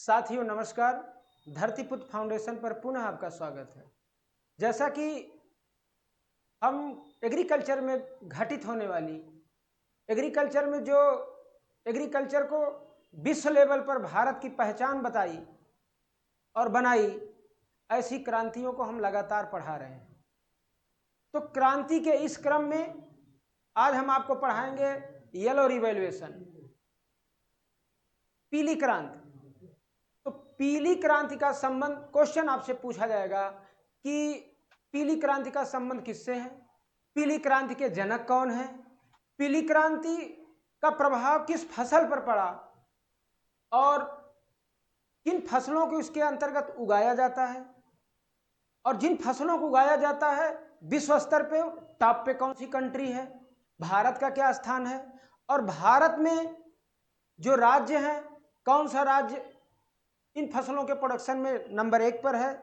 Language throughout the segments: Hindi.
साथियों नमस्कार। धरतीपुत्र फाउंडेशन पर पुनः आपका स्वागत है। जैसा कि हम एग्रीकल्चर में घटित होने वाली एग्रीकल्चर में जो एग्रीकल्चर को विश्व लेवल पर भारत की पहचान बताई और बनाई, ऐसी क्रांतियों को हम लगातार पढ़ा रहे हैं। तो क्रांति के इस क्रम में आज हम आपको पढ़ाएंगे येलो रिवॉल्यूशन, पीली क्रांति। तो पीली क्रांति का संबंध, क्वेश्चन आपसे पूछा जाएगा कि पीली क्रांति का संबंध किससे है, पीली क्रांति के जनक कौन है, पीली क्रांति का प्रभाव किस फसल पर पड़ा और किन फसलों को इसके अंतर्गत उगाया जाता है, और जिन फसलों को उगाया जाता है विश्व स्तर पे टॉप पे कौन सी कंट्री है, भारत का क्या स्थान है, और भारत में जो राज्य हैं कौन सा राज्य इन फसलों के प्रोडक्शन में नंबर 1 पर है,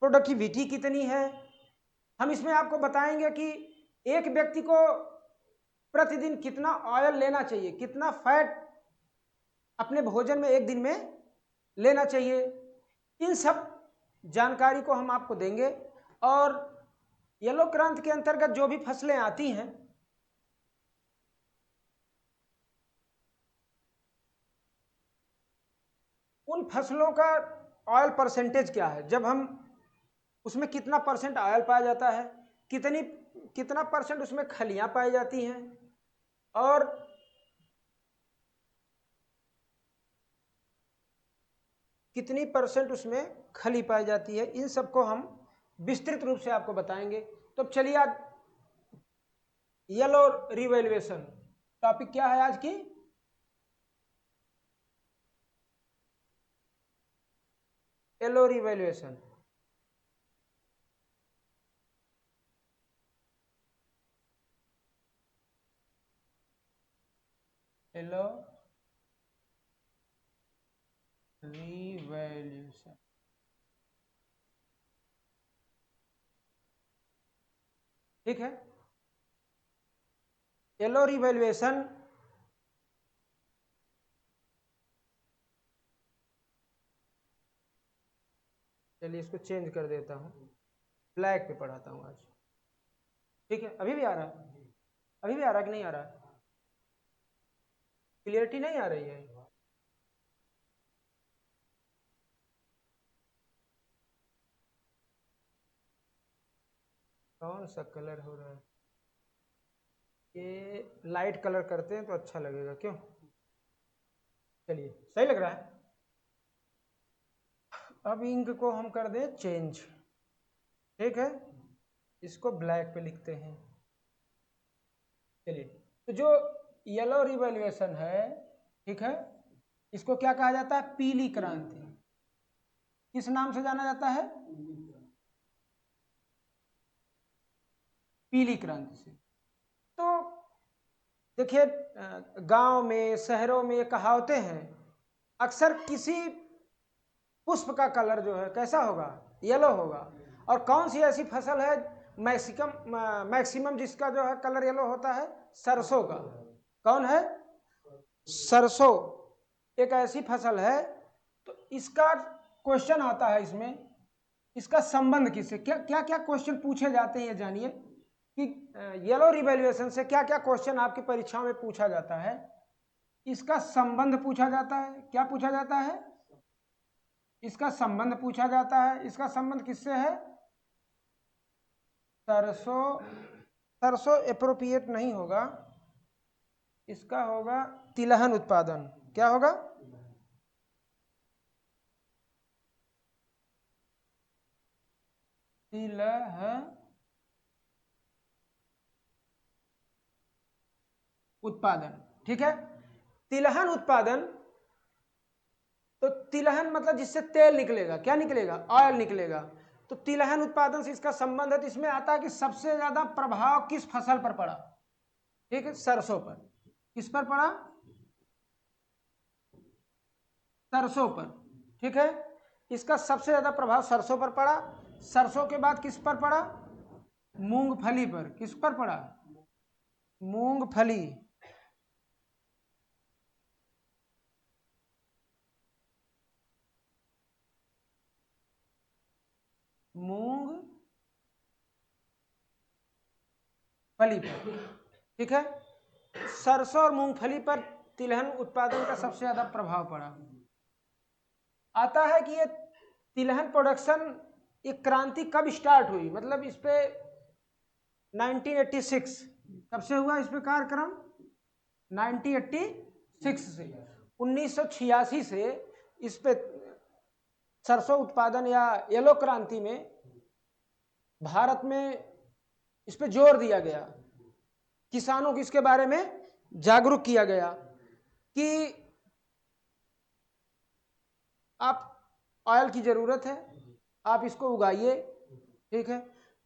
प्रोडक्टिविटी कितनी है। हम इसमें आपको बताएंगे कि एक व्यक्ति को प्रतिदिन कितना ऑयल लेना चाहिए, कितना फैट अपने भोजन में एक दिन में लेना चाहिए। इन सब जानकारी को हम आपको देंगे। और येलो क्रांति के अंतर्गत जो भी फसलें आती हैं उन फसलों का ऑयल परसेंटेज क्या है, जब हम उसमें कितना परसेंट ऑयल पाया जाता है, कितना परसेंट उसमें खलियां पाई जाती हैं, और कितनी परसेंट उसमें खली पाई जाती है, इन सबको हम विस्तृत रूप से आपको बताएंगे। तो चलिए आज येलो रिवॉल्यूशन टॉपिक क्या है आज की, येलो रिवॉल्यूशन। येलो रिवॉल्यूशन, ठीक है। येलो रिवॉल्यूशन चलिए इसको चेंज कर देता हूं, ब्लैक पे पढ़ाता हूं आज, ठीक है। अभी भी आ रहा है, अभी भी आ रहा है कि नहीं आ रहा है, क्लियरिटी नहीं आ रही है। कौन सा कलर हो रहा है, ये लाइट कलर करते हैं तो अच्छा लगेगा, क्यों? चलिए सही लग रहा है। अब इंक को हम कर दें चेंज, ठीक है, इसको ब्लैक पे लिखते हैं। चलिए, तो जो येलो रिवॉल्यूशन है, ठीक है, इसको क्या कहा जाता है, पीली क्रांति। किस नाम से जाना जाता है, पीली क्रांति से। तो देखिए, गांव में शहरों में ये कहावतें हैं, अक्सर किसी पुष्प का कलर जो है कैसा होगा, येलो होगा। और कौन सी ऐसी फसल है मैक्सिमम जिसका जो है कलर येलो होता है, सरसों का। कौन है, सरसों एक ऐसी फसल है। तो इसका क्वेश्चन आता है इसमें, इसका संबंध किससे, क्या क्या क्या क्वेश्चन पूछे जाते हैं, ये जानिए कि येलो रिवॉल्यूशन से क्या क्या क्वेश्चन आपकी परीक्षा में पूछा जाता है। इसका संबंध पूछा जाता है, क्या पूछा जाता है, इसका संबंध पूछा जाता है। इसका संबंध किससे है, सरसों, सरसों एप्रोप्रिएट नहीं होगा, इसका होगा तिलहन उत्पादन। क्या होगा, तिलहन उत्पादन, ठीक है। तिलहन उत्पादन, तो तिलहन मतलब जिससे तेल निकलेगा, क्या निकलेगा, ऑयल निकलेगा। तो तिलहन उत्पादन से इसका संबंध है। तो इसमें आता है कि सबसे ज्यादा प्रभाव किस फसल पर पड़ा, ठीक है, सरसों पर। किस पर पड़ा, सरसों पर, ठीक है। इसका सबसे ज्यादा प्रभाव सरसों पर पड़ा। सरसों के बाद किस पर पड़ा, मूंगफली पर। किस पर पड़ा, मूंगफली, मूंगफली पर, ठीक है। सरसों और मूंगफली पर तिलहन उत्पादन का सबसे ज्यादा प्रभाव पड़ा। आता है कि ये तिलहन प्रोडक्शन, ये क्रांति कब स्टार्ट हुई, मतलब इस पे 1986 कब से हुआ इस पे कार्यक्रम, 1986 से 1986 से इस पे सरसों उत्पादन या येलो क्रांति में भारत में इस पे जोर दिया गया। किसानों को इसके बारे में जागरूक किया गया कि आप ऑयल की जरूरत है, आप इसको उगाइए, ठीक है।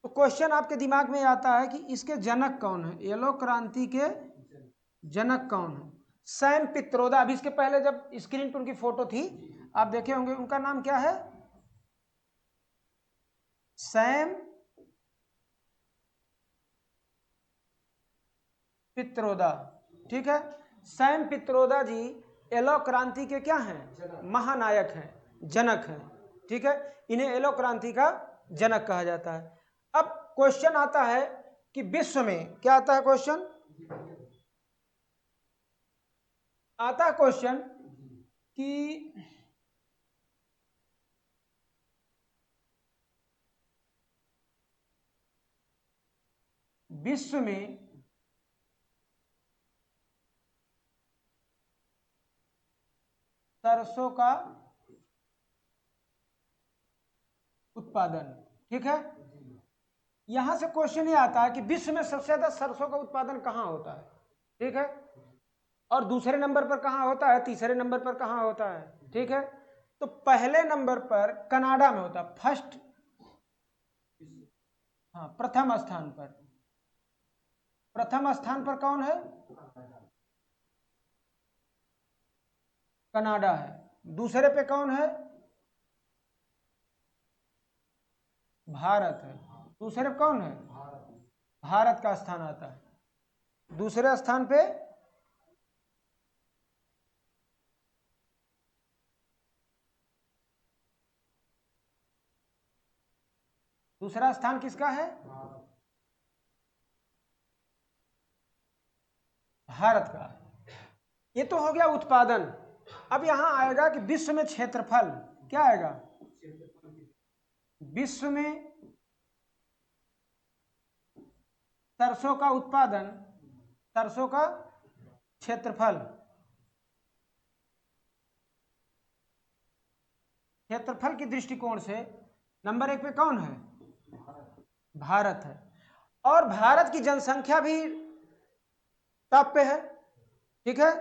तो क्वेश्चन आपके दिमाग में आता है कि इसके जनक कौन है, येलो क्रांति के जनक कौन है। सैम पित्रोदा, अभी इसके पहले जब स्क्रीन पर उनकी फोटो थी आप देखे होंगे, उनका नाम क्या है, सैम पित्रोदा, ठीक है। सैम पित्रोदा जी येलो क्रांति के क्या हैं, महानायक हैं, जनक हैं, ठीक है। इन्हें येलो क्रांति का जनक कहा जाता है। अब क्वेश्चन आता है कि विश्व में क्या आता है, क्वेश्चन आता है क्वेश्चन कि विश्व में सरसों का उत्पादन, ठीक है। यहां से क्वेश्चन ये आता है कि विश्व में सबसे ज्यादा सरसों का उत्पादन कहां होता है, ठीक है, और दूसरे नंबर पर कहां होता है, तीसरे नंबर पर कहां होता है, ठीक है। तो पहले नंबर पर कनाडा में होता है, फर्स्ट, हाँ प्रथम स्थान पर, प्रथम स्थान पर कौन है, कनाडा है। दूसरे पे कौन है, भारत है। दूसरे पे कौन है, भारत का स्थान आता है। दूसरे स्थान पे दूसरा स्थान किसका है, भारत का। ये तो हो गया उत्पादन। अब यहां आएगा कि विश्व में क्षेत्रफल, क्या आएगा, विश्व में सरसों का उत्पादन, सरसों का क्षेत्रफल, क्षेत्रफल की दृष्टिकोण से नंबर 1 पे कौन है, भारत है। और भारत की जनसंख्या भी टॉप पे है, ठीक है।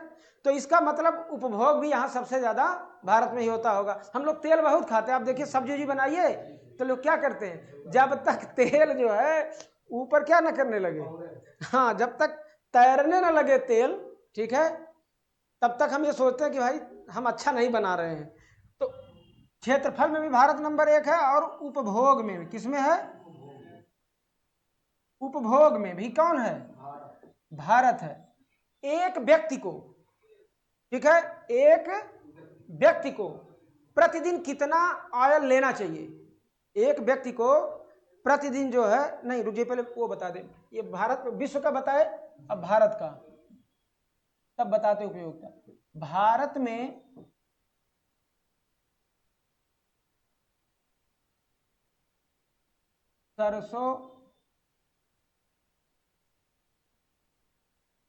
तो इसका मतलब उपभोग भी यहां सबसे ज्यादा भारत में ही होता होगा। हम लोग तेल बहुत खाते हैं, आप देखिए सब्जी बनाइए तो लोग क्या करते हैं, जब तक तेल जो है ऊपर क्या ना करने लगे, हाँ जब तक तैरने ना लगे तेल, ठीक है, तब तक हम ये सोचते हैं कि भाई हम अच्छा नहीं बना रहे हैं। तो क्षेत्रफल में भी भारत नंबर 1 है, और उपभोग में भी, किसमें है, उपभोग में भी कौन है, भारत है। एक व्यक्ति को, ठीक है, एक व्यक्ति को प्रतिदिन कितना ऑयल लेना चाहिए, एक व्यक्ति को प्रतिदिन जो है, नहीं रुकिए पहले वो बता दे, ये भारत विश्व का बताए, अब भारत का तब बताते उपयोगिता। भारत में सरसों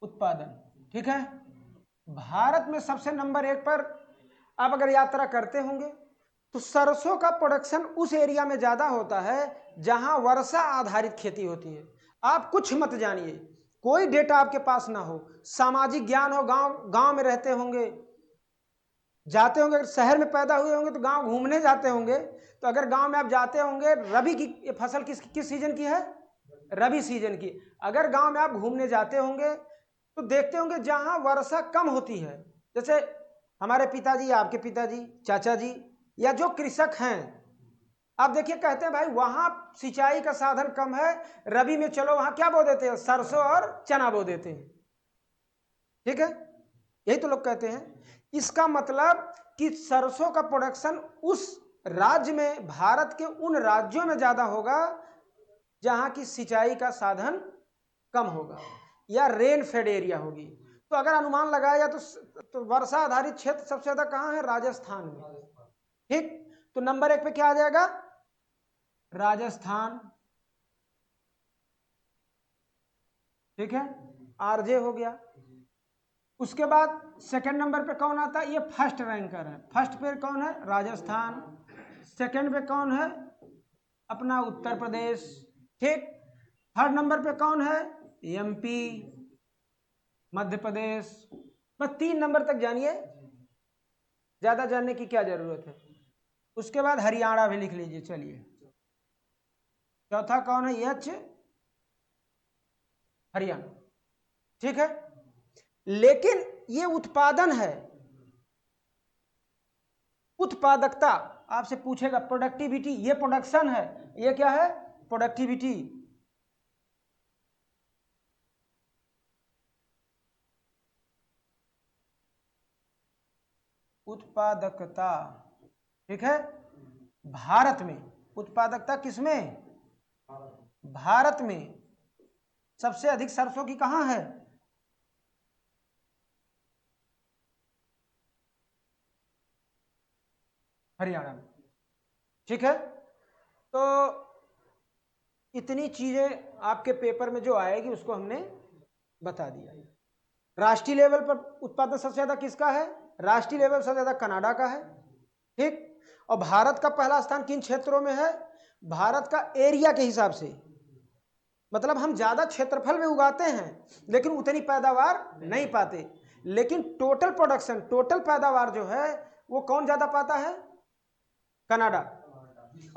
उत्पादन, ठीक है, भारत में सबसे नंबर 1 पर आप अगर यात्रा करते होंगे तो सरसों का प्रोडक्शन उस एरिया में ज्यादा होता है जहां वर्षा आधारित खेती होती है। आप कुछ मत जानिए, कोई डेटा आपके पास ना हो, सामाजिक ज्ञान हो, गांव गांव में रहते होंगे, जाते होंगे, अगर शहर में पैदा हुए होंगे तो गांव घूमने जाते होंगे, तो अगर गांव में आप जाते होंगे, रबी की ये फसल किस सीजन की है, रबी सीजन की। अगर गांव में आप घूमने जाते होंगे तो देखते होंगे जहां वर्षा कम होती है, जैसे हमारे पिताजी, आपके पिताजी, चाचा जी, या जो कृषक हैं, आप देखिए कहते हैं भाई वहां सिंचाई का साधन कम है, रबी में चलो वहां क्या बो देते हैं, सरसों और चना बो देते हैं, ठीक है, यही तो लोग कहते हैं। इसका मतलब कि सरसों का प्रोडक्शन उस राज्य में, भारत के उन राज्यों में ज्यादा होगा जहां की सिंचाई का साधन कम होगा या रेन फेड एरिया होगी। तो अगर अनुमान लगाया जाए तो वर्षा आधारित क्षेत्र सबसे ज्यादा कहां है? राजस्थान में। ठीक, तो नंबर 1 पे क्या आ जाएगा? राजस्थान। ठीक है, आरजे हो गया। उसके बाद सेकंड नंबर पे कौन आता है? ये फर्स्ट रैंकर है। फर्स्ट पे कौन है? राजस्थान। सेकंड पे कौन है? अपना उत्तर प्रदेश। ठीक, थर्ड नंबर पे कौन है? एमपी, मध्य प्रदेश। बस 3 नंबर तक जानिए, ज्यादा जानने की क्या जरूरत है। उसके बाद हरियाणा भी लिख लीजिए। चलिए, चौथा कौन है? एच, हरियाणा। ठीक है, लेकिन ये उत्पादन है, उत्पादकता आपसे पूछेगा। प्रोडक्टिविटी, ये प्रोडक्शन है, ये क्या है? प्रोडक्टिविटी। उत्पादकता। ठीक है, भारत में उत्पादकता किसमें? भारत में सबसे अधिक सरसों की कहां है? हरियाणा में। ठीक है, तो इतनी चीजें आपके पेपर में जो आएगी उसको हमने बता दिया। राष्ट्रीय लेवल पर उत्पादन सबसे ज्यादा किसका है? राष्ट्रीय लेवल सबसे ज्यादा कनाडा का है। ठीक, और भारत का पहला स्थान किन क्षेत्रों में है? भारत का एरिया के हिसाब से, मतलब हम ज्यादा क्षेत्रफल में उगाते हैं लेकिन उतनी पैदावार नहीं पाते। लेकिन टोटल प्रोडक्शन, टोटल पैदावार जो है वो कौन ज्यादा पाता है? कनाडा।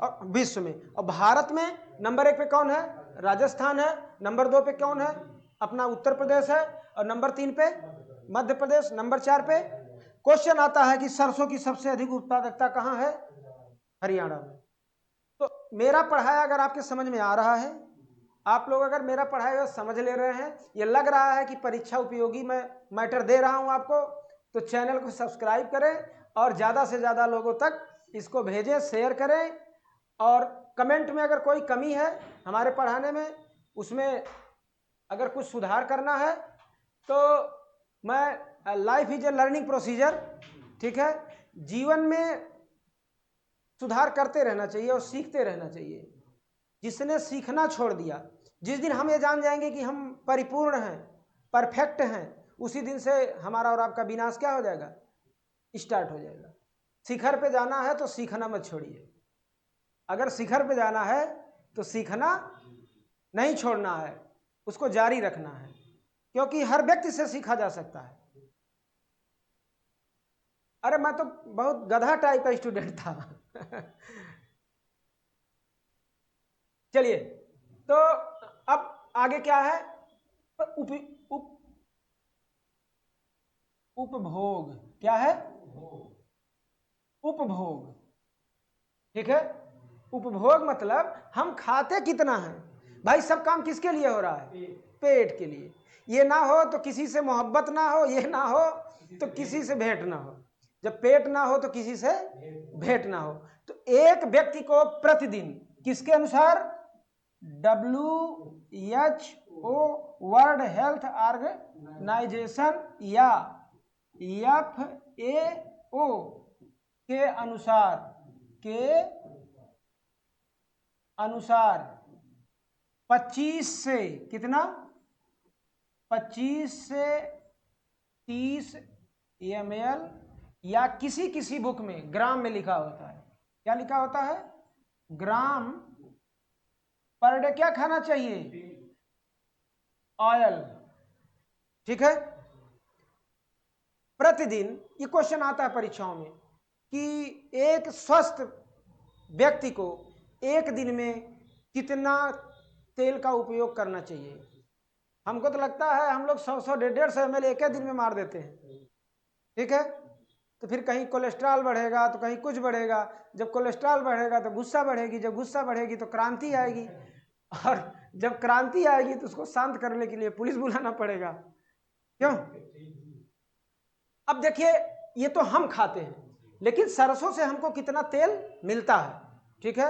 और विश्व में, और भारत में नंबर 1 पे कौन है? राजस्थान है। नंबर 2 पे कौन है? अपना उत्तर प्रदेश है। और नंबर 3 पे मध्य प्रदेश। नंबर 4 पे क्वेश्चन आता है कि सरसों की सबसे अधिक उत्पादकता कहां है? हरियाणा में। तो मेरा पढ़ाया अगर आपके समझ में आ रहा है, आप लोग अगर मेरा पढ़ाया हुआ समझ ले रहे हैं, ये लग रहा है कि परीक्षा उपयोगी मैं मैटर दे रहा हूं आपको, तो चैनल को सब्सक्राइब करें और ज़्यादा से ज़्यादा लोगों तक इसको भेजें, शेयर करें। और कमेंट में अगर कोई कमी है हमारे पढ़ाने में, उसमें अगर कुछ सुधार करना है तो मैं, life is a learning procedure. ठीक है, जीवन में सुधार करते रहना चाहिए और सीखते रहना चाहिए। जिसने सीखना छोड़ दिया, जिस दिन हम ये जान जाएंगे कि हम परिपूर्ण हैं, परफेक्ट हैं, उसी दिन से हमारा और आपका विनाश क्या हो जाएगा? स्टार्ट हो जाएगा। शिखर पे जाना है तो सीखना मत छोड़िए। अगर शिखर पे जाना है तो सीखना नहीं छोड़ना है, उसको जारी रखना है, क्योंकि हर व्यक्ति से सीखा जा सकता है। अरे मैं तो बहुत गधा टाइप का स्टूडेंट था। चलिए, तो अब आगे क्या है? उप, उप, उपभोग। क्या है? उपभोग। ठीक है, उपभोग मतलब हम खाते कितना है। भाई सब काम किसके लिए हो रहा है? पेट के लिए। ये ना हो तो किसी से मोहब्बत ना हो, ये ना हो तो किसी से भेंट ना हो। जब पेट ना हो तो किसी से भेंट ना हो। तो एक व्यक्ति को प्रतिदिन किसके अनुसार? WHO, वर्ल्ड हेल्थ ऑर्गेनाइजेशन या FAO के अनुसार 25 से कितना? 25 से 30 ml, या किसी किसी बुक में ग्राम में लिखा होता है। क्या लिखा होता है? ग्राम पर डे क्या खाना चाहिए? ऑयल। ठीक है, प्रतिदिन। ये क्वेश्चन आता है परीक्षाओं में कि एक स्वस्थ व्यक्ति को एक दिन में कितना तेल का उपयोग करना चाहिए। हमको तो लगता है हम लोग 100 150 ml एक दिन में मार देते हैं। ठीक है, तो फिर कहीं कोलेस्ट्रॉल बढ़ेगा तो कहीं कुछ बढ़ेगा। जब कोलेस्ट्रॉल बढ़ेगा तो गुस्सा बढ़ेगी, जब गुस्सा बढ़ेगी तो क्रांति आएगी, और जब क्रांति आएगी तो उसको शांत करने के लिए पुलिस बुलाना पड़ेगा। क्यों? अब देखिए, ये तो हम खाते हैं, लेकिन सरसों से हमको कितना तेल मिलता है, ठीक है।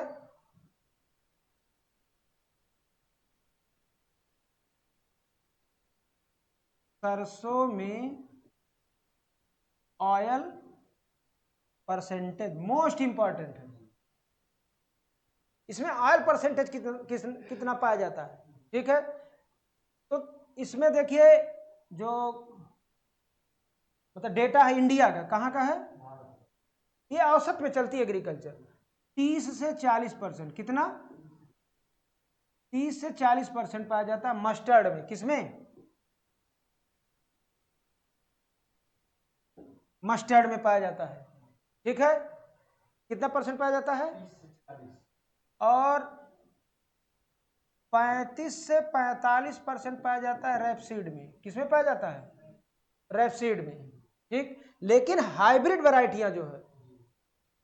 सरसों में ऑयल परसेंटेज मोस्ट इंपॉर्टेंट है। इसमें ऑयल परसेंटेज कितना पाया जाता है, ठीक है। तो इसमें देखिए जो मतलब डेटा है इंडिया का, कहाँ का है, ये औसत में चलती है एग्रीकल्चर, 30 से 40%, कितना, 30 से 40% पाया जाता है मस्टर्ड में। किसमें, मस्टर्ड में पाया जाता है, ठीक है। कितना परसेंट पाया जाता है, और 35 से 45% पाया जाता है रेपसीड में। किसमें पाया जाता है, रेपसीड में, ठीक। लेकिन हाइब्रिड वैरायटियां जो है,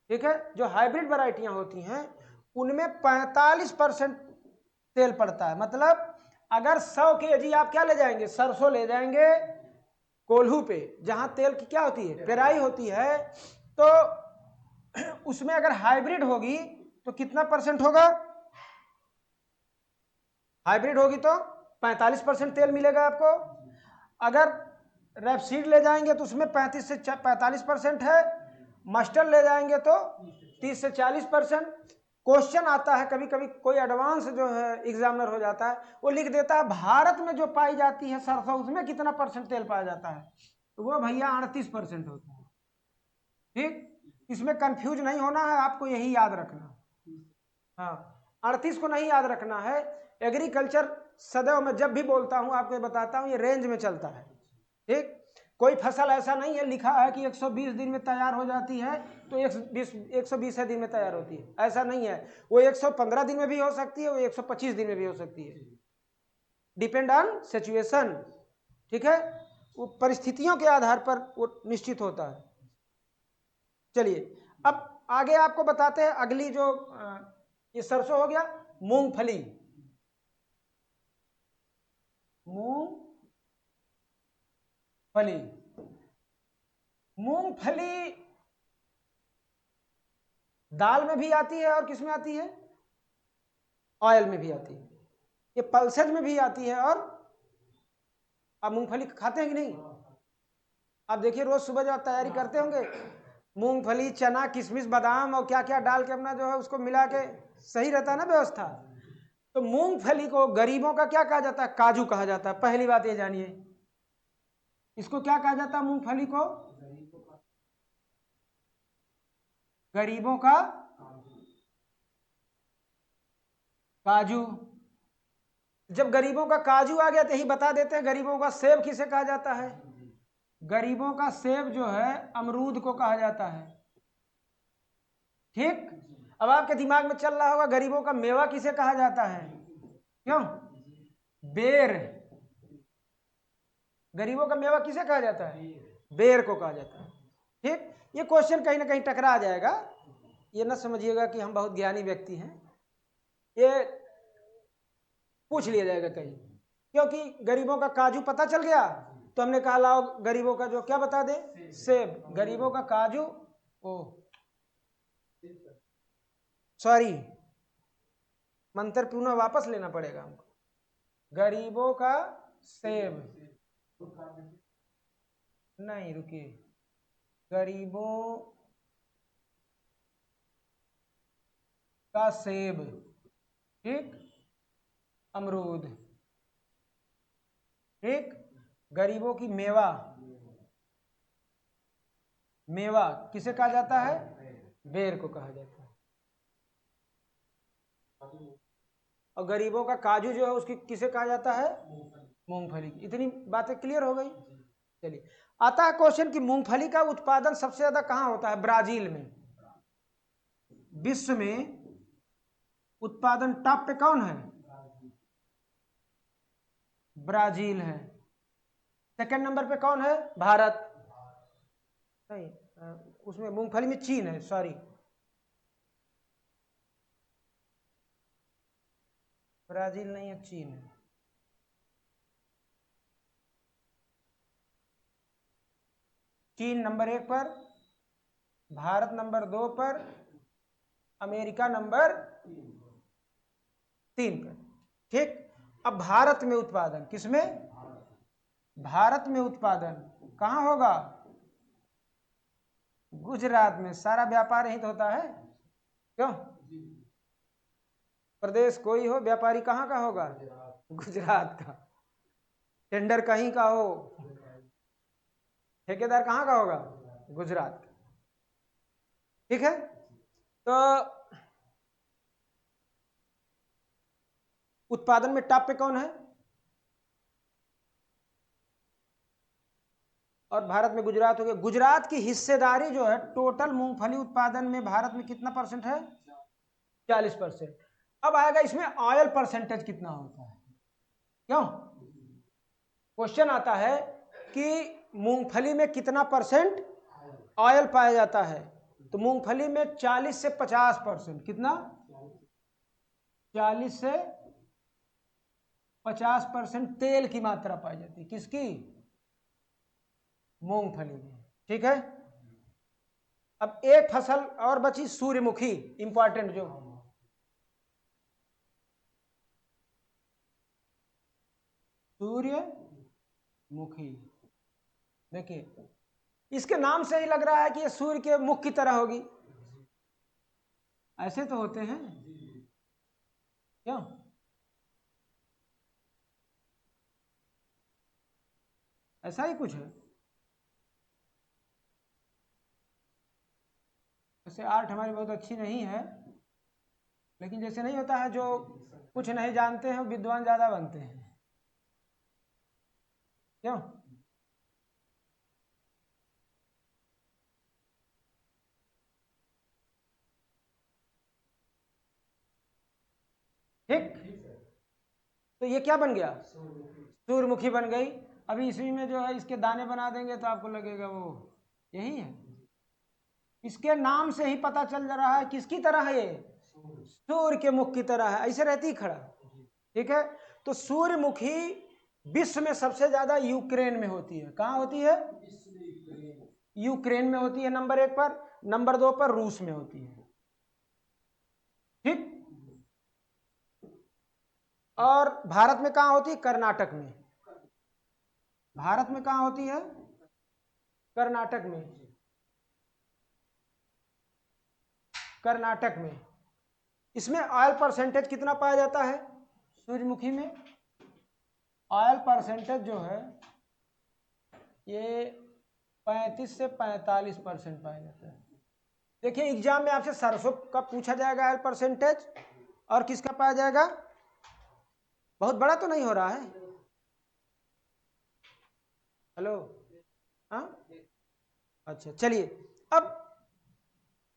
ठीक है, जो हाइब्रिड वैरायटियां होती हैं उनमें 45% तेल पड़ता है। मतलब अगर 100 kg आप क्या ले जाएंगे, सरसों ले जाएंगे कोल्हू पे, जहां तेल की क्या होती है, पेराई होती है, तो उसमें अगर हाइब्रिड होगी तो कितना परसेंट होगा, हाइब्रिड होगी तो 45% तेल मिलेगा आपको। अगर रेपसीड ले जाएंगे तो उसमें 35 से 45% है, मस्टर्ड ले जाएंगे तो 30 से 40%। क्वेश्चन आता है कभी कभी, कोई एडवांस जो है एग्जामिनर हो जाता है, वो लिख देता है भारत में जो पाई जाती है सरसों उसमें कितना परसेंट तेल पाया जाता है, तो वो भैया 38% होता है, ठीक। इसमें कंफ्यूज नहीं होना है, आपको यही याद रखना, हाँ, 38 को नहीं याद रखना है। एग्रीकल्चर सदैव मैं जब भी बोलता हूं आपको बताता हूं, ये रेंज में चलता है, ठीक। कोई फसल ऐसा नहीं है लिखा है कि 120 दिन में तैयार हो जाती है तो 120 दिन में तैयार होती है, ऐसा नहीं है। वो 115 दिन में भी हो सकती है, वो 125 दिन में भी हो सकती है, डिपेंड ऑन सिचुएशन, ठीक है। वो परिस्थितियों के आधार पर वो निश्चित होता है। चलिए अब आगे आपको बताते हैं अगली जो ये सरसों हो गया, मूंगफली, मूंगफली, मूंगफली दाल में भी आती है और किस में आती है, ऑयल में भी आती है, ये पल्सेज में भी आती है। और आप मूंगफली खाते हैं कि नहीं, आप देखिए रोज सुबह जब आप तैयारी करते होंगे, मूंगफली चना किशमिश बादाम और क्या क्या डाल के अपना जो है उसको मिला के, सही रहता है ना व्यवस्था। तो मूंगफली को गरीबों का क्या कहा जाता है, काजू कहा जाता है। पहली बात ये जानिए, इसको क्या कहा जाता है, मूंगफली को गरीबों का काजू। जब गरीबों का काजू आ गया तो यही बता देते हैं गरीबों का सेब किसे कहा जाता है, गरीबों का सेब जो है अमरूद को कहा जाता है, ठीक। अब आपके दिमाग में चल रहा होगा गरीबों का मेवा किसे कहा जाता है, क्यों, बेर। गरीबों का मेवा किसे कहा जाता है, बेर को कहा जाता है, ठीक। ये क्वेश्चन कहीं ना कहीं टकरा जाएगा, ये ना समझिएगा कि हम बहुत ज्ञानी व्यक्ति हैं, ये पूछ लिया जाएगा कहीं, क्योंकि गरीबों का काजू पता चल गया तो हमने कहा लाओ गरीबों का जो क्या बता दे, सेब। गरीबों का काजू, ओ सॉरी, मंत्र पुनः वापस लेना पड़ेगा हमको, गरीबों का सेब, नहीं रुकिए, गरीबों का सेब, ठीक, अमरूद, ठीक। गरीबों की मेवा, मेवा किसे कहा जाता है, बेर को कहा जाता है। और गरीबों का काजू जो है उसकी किसे कहा जाता है, मूंगफली। इतनी बातें क्लियर हो गई। चलिए आता है क्वेश्चन कि मूंगफली का उत्पादन सबसे ज्यादा कहां होता है, ब्राजील में। विश्व में उत्पादन टॉप पे कौन है, ब्राजील है। सेकंड नंबर पे कौन है, भारत, नहीं उसमें मूंगफली में चीन है, सॉरी, ब्राजील नहीं है, चीन है। चीन नंबर 1 पर, भारत नंबर 2 पर, अमेरिका नंबर 3 पर। ठीक, अब भारत में उत्पादन, किसमें? भारत में उत्पादन कहां होगा? गुजरात में। सारा व्यापार यही तो होता है, क्यों? प्रदेश कोई हो, व्यापारी कहाँ का होगा? गुजरात का। टेंडर कहीं का हो, ठेकेदार कहाँ का होगा? गुजरात का। ठीक है, तो उत्पादन में टॉप पे कौन है? और भारत में गुजरात हो गया। गुजरात की हिस्सेदारी जो है टोटल मूंगफली उत्पादन में भारत में कितना परसेंट है? 40%। अब आएगा इसमें ऑयल परसेंटेज कितना होता है, क्यों? क्वेश्चन आता है कि मूंगफली में कितना परसेंट ऑयल पाया जाता है, तो मूंगफली में 40 से 50%। कितना? 40 से 50% तेल की मात्रा पाई जाती है। किसकी? मूंगफली में। ठीक है, अब एक फसल और बची, सूर्यमुखी, इंपॉर्टेंट जो सूर्यमुखी। देखिए इसके नाम से ही लग रहा है कि ये सूर्य के मुख की तरह होगी, ऐसे तो होते हैं, क्यों? ऐसा ही कुछ है। वैसे आर्ट हमारी बहुत अच्छी नहीं है, लेकिन जैसे नहीं होता है जो कुछ नहीं जानते हैं विद्वान ज्यादा बनते हैं, क्यों? ठीक, तो ये क्या बन गया? सूर्यमुखी बन गई। अभी इसी में जो है इसके दाने बना देंगे तो आपको लगेगा वो यही है। इसके नाम से ही पता चल रहा है किसकी तरह है, ये सूर्य के मुख की तरह है, ऐसे रहती खड़ा। ठीक है, तो सूर्यमुखी विश्व में सबसे ज्यादा यूक्रेन में होती है। कहां होती है? यूक्रेन में होती है नंबर 1 पर। नंबर 2 पर रूस में होती है। ठीक, और भारत में कहां होती है? कर्नाटक में। भारत में कहां होती है? कर्नाटक में। कर्नाटक में। इसमें ऑयल परसेंटेज कितना पाया जाता है? सूर्यमुखी में ऑयल परसेंटेज जो है ये 35 से 45% पाया जाता है। देखिए एग्जाम में आपसे सरसों का पूछा जाएगा ऑयल परसेंटेज, और किसका पाया जाएगा? बहुत बड़ा तो नहीं हो रहा है? हेलो, हाँ, अच्छा चलिए। अब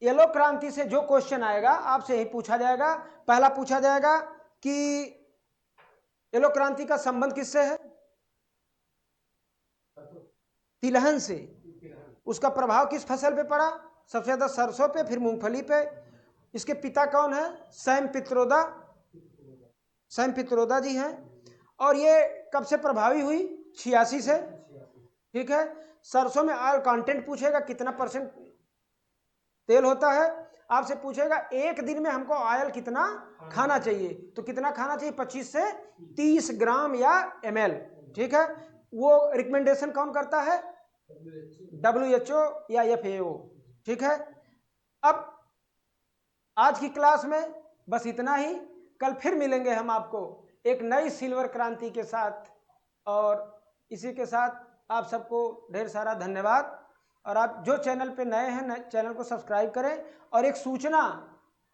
येलो क्रांति से जो क्वेश्चन आएगा आपसे यही पूछा जाएगा। पहला पूछा जाएगा कि येलो क्रांति का संबंध किससे है? तिलहन से। उसका प्रभाव किस फसल पे पड़ा? सबसे ज्यादा सरसों पे, फिर मूंगफली पे। इसके पिता कौन है? सैम पित्रोदा। सैम पित्रोदा जी हैं। और ये कब से प्रभावी हुई? 86 से। ठीक है, सरसों में ऑयल कंटेंट पूछेगा, कितना परसेंट तेल होता है। आपसे पूछेगा एक दिन में हमको ऑयल कितना खाना चाहिए, तो कितना खाना चाहिए? 25 से 30 ग्राम या ml। ठीक है, वो रिकमेंडेशन कौन करता है? WHO या FAO। ठीक है, अब आज की क्लास में बस इतना ही। कल फिर मिलेंगे हम आपको एक नई सिल्वर क्रांति के साथ, और इसी के साथ आप सबको ढेर सारा धन्यवाद। और आप जो चैनल पे नए हैं चैनल को सब्सक्राइब करें। और एक सूचना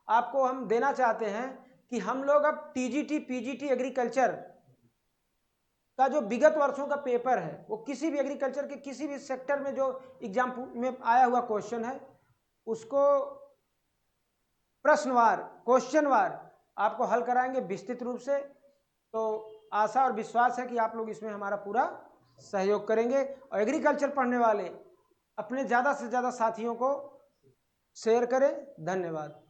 आपको हम देना चाहते हैं कि हम लोग अब TGT PGT एग्रीकल्चर का जो विगत वर्षों का पेपर है, वो किसी भी एग्रीकल्चर के किसी भी सेक्टर में जो एग्जाम में आया हुआ क्वेश्चन है उसको प्रश्नवार, क्वेश्चनवार आपको हल कराएंगे विस्तृत रूप से। तो आशा और विश्वास है कि आप लोग इसमें हमारा पूरा सहयोग करेंगे। और एग्रीकल्चर पढ़ने वाले अपने ज़्यादा से ज़्यादा साथियों को शेयर करें। धन्यवाद।